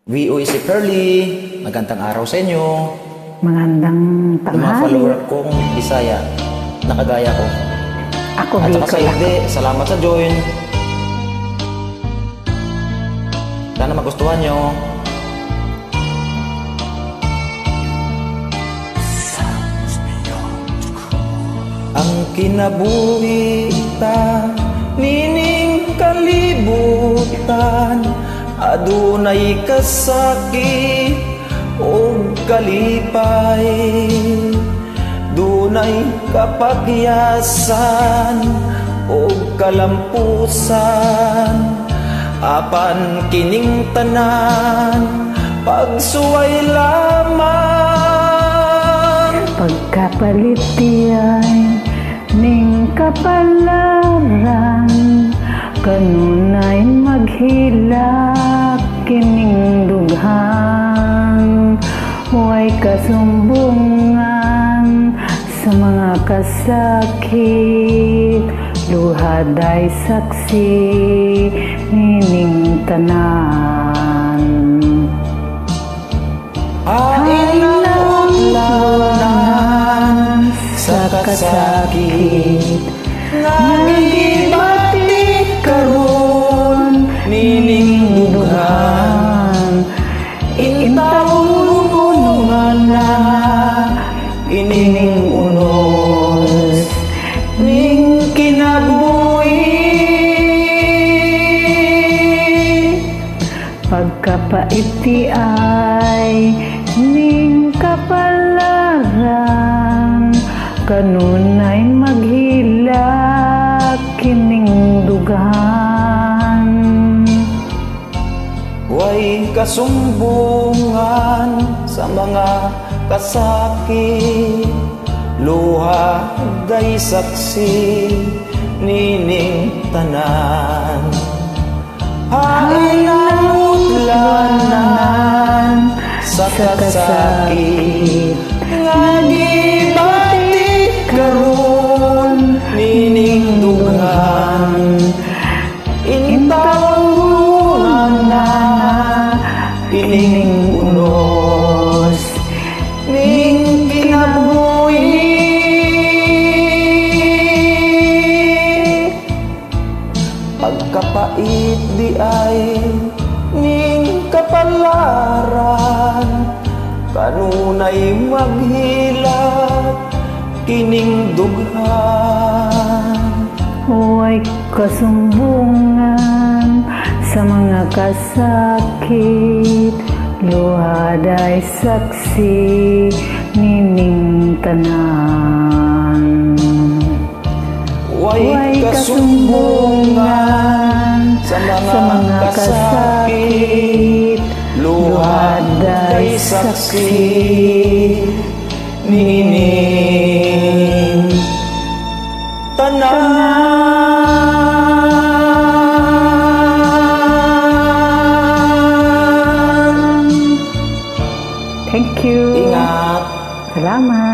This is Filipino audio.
VOC Pearly, magandang araw sa inyo. Magandang tanghali. Mga follower kong Bisaya, nakagaya ko. Ako At saka sa Bicol. hindi, salamat sa join. Sana magustuhan nyo. Ang kinabuhitan, nining kalibutan, adunay kasakit o kalipay, dunay kapagyasan o kalampusan, apan kining tanan pagsuway lamang. Pagkapalitian ning kapalaran, kanunay maghilak kining dughan. Huway kasumbungan sa mga kasakit, luhaday saksi nining tanan. Hain ang utlanan sa kasakit, nagibati karon nining dughan. Intawon unungan na ining unos ning kinabuhi. Pagkapaiti ay ning kapalaran, kanunay maghilak kining dughan. Huway kasumbungan sa mga kasakit, luha day saksi nining tanan. Hain ang utlanan sa kasakit, nga gibati karon nining dughan. Intawon na ining unos ning kinabuhi. Pagkapait di ay ning kapalaran, kanunay maghilak kining dughan. Huway kasumbungan sa mga kasakit, luhaday saksi nining tanan. Huway kasumbungan sa mga kasakit, luhaday saksi nining tanan. Thank you. Ingat. Salamat.